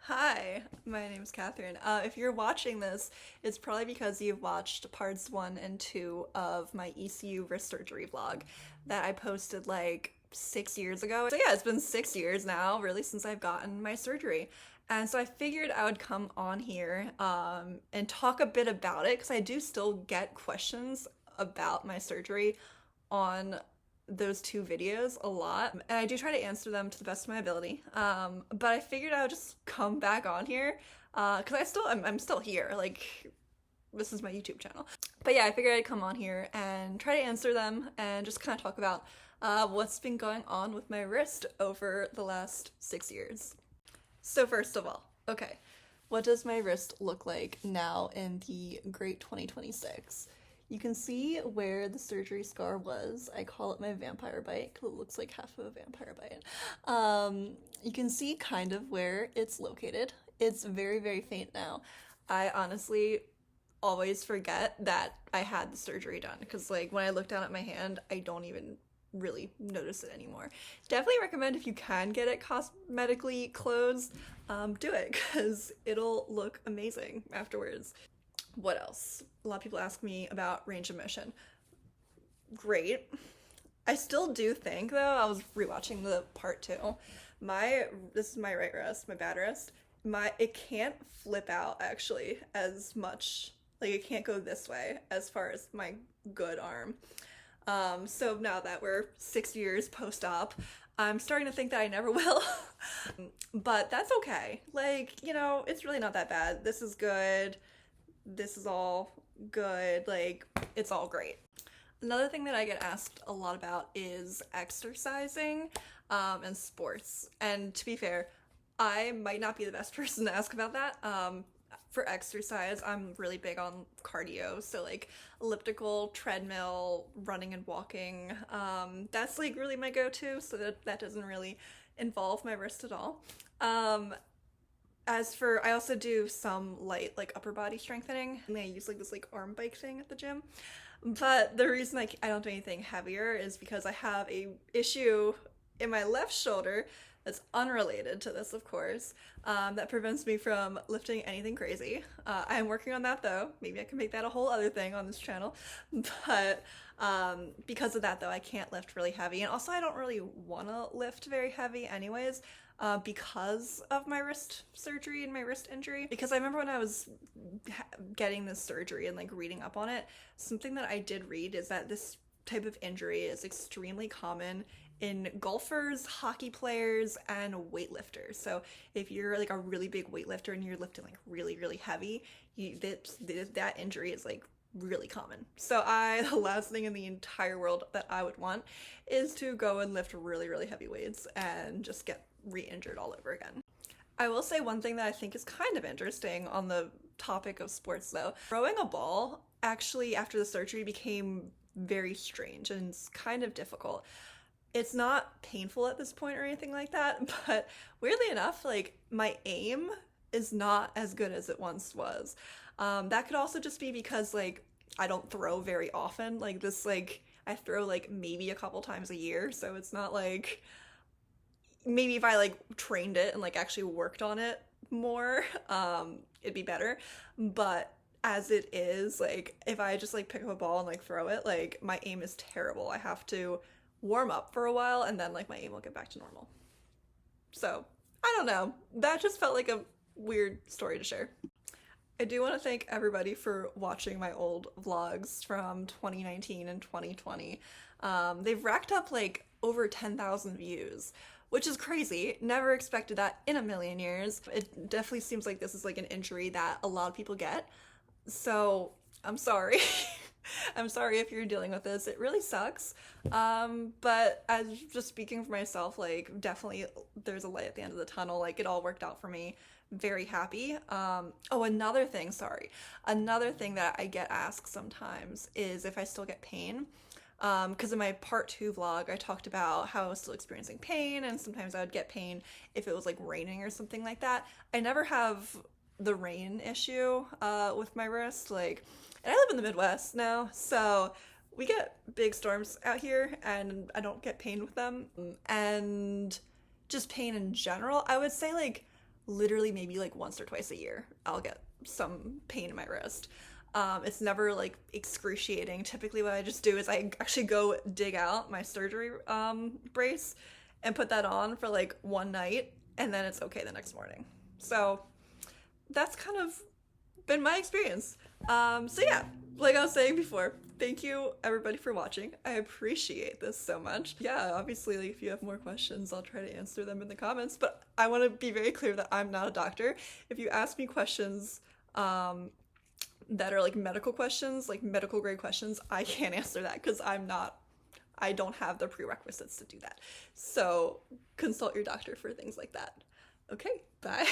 Hi, my name is Catherine. If you're watching this, it's probably because you've watched parts 1 and 2 of my ECU Wrist Surgery vlog that I posted like 6 years ago. So yeah, it's been 6 years now, really, since I've gotten my surgery. And so I figured I would come on here and talk a bit about it because I do still get questions about my surgery on those two videos a lot, and I do try to answer them to the best of my ability. But I figured I would just come back on here because I'm still here. Like, this is my YouTube channel. But yeah, I figured I'd come on here and try to answer them and just kind of talk about what's been going on with my wrist over the last 6 years. So first of all, okay, what does my wrist look like now in the great 2026? You can see where the surgery scar was. I call it my vampire bite because it looks like half of a vampire bite. You can see kind of where it's located. It's very, very faint now. I honestly always forget that I had the surgery done because like when I look down at my hand, I don't even really notice it anymore. Definitely recommend if you can get it cosmetically closed, do it because it'll look amazing afterwards. What else? A lot of people ask me about range of motion. Great. I still do think though, I was rewatching the part 2. This is my right wrist, my bad wrist. It can't flip out actually as much. Like it can't go this way as far as my good arm. So now that we're 6 years post-op, I'm starting to think that I never will. But that's okay. Like, it's really not that bad. This is good. This is all good, like, it's all great. Another thing that I get asked a lot about is exercising and sports. And to be fair, I might not be the best person to ask about that. For exercise, I'm really big on cardio, so like elliptical, treadmill, running and walking. That's like really my go-to, so that doesn't really involve my wrist at all. I also do some light, like upper body strengthening, and I use like this like arm bike thing at the gym. But the reason I don't do anything heavier is because I have a issue in my left shoulder that's unrelated to this, of course, that prevents me from lifting anything crazy. I'm working on that though. Maybe I can make that a whole other thing on this channel. But because of that though, I can't lift really heavy. And also I don't really want to lift very heavy anyways. Because of my wrist surgery and my wrist injury. Because I remember when I was getting this surgery and like reading up on it, something that I did read is that this type of injury is extremely common in golfers, hockey players, and weightlifters. So if you're like a really big weightlifter and you're lifting like really, really heavy, that injury is like really common. So the last thing in the entire world that I would want is to go and lift really, really heavy weights and just get re-injured all over again. I will say one thing that I think is kind of interesting on the topic of sports though. Throwing a ball actually after the surgery became very strange and it's kind of difficult. It's not painful at this point or anything like that, but weirdly enough, like my aim is not as good as it once was. That could also just be because like I don't throw very often. Like this, like I throw like maybe a couple times a year, so it's not like maybe if I like trained it and like actually worked on it more, it'd be better. But as it is, like if I just like pick up a ball and like throw it, like my aim is terrible. I have to warm up for a while and then like my aim will get back to normal. So I don't know. That just felt like a weird story to share. I do want to thank everybody for watching my old vlogs from 2019 and 2020. They've racked up like over 10,000 views, which is crazy. Never expected that in a million years. It definitely seems like this is like an injury that a lot of people get. So I'm sorry. I'm sorry if you're dealing with this. It really sucks. But as just speaking for myself, like definitely there's a light at the end of the tunnel. Like it all worked out for me. Very happy. Oh, another thing that I get asked sometimes is if I still get pain. Because in my part 2 vlog, I talked about how I was still experiencing pain and sometimes I would get pain if it was like raining or something like that. I never have the rain issue with my wrist. Like, and I live in the Midwest now, so we get big storms out here and I don't get pain with them. And just pain in general, I would say like literally maybe like once or twice a year I'll get some pain in my wrist. It's never like excruciating. Typically what I just do is I actually go dig out my surgery brace and put that on for like one night, and then it's okay the next morning. So that's kind of been my experience. So yeah, like I was saying before, thank you everybody for watching. I appreciate this so much. Yeah, obviously, like, if you have more questions, I'll try to answer them in the comments, but I want to be very clear that I'm not a doctor. If you ask me questions that are like medical questions, like medical grade questions, I can't answer that because I don't have the prerequisites to do that. So consult your doctor for things like that. Okay, bye.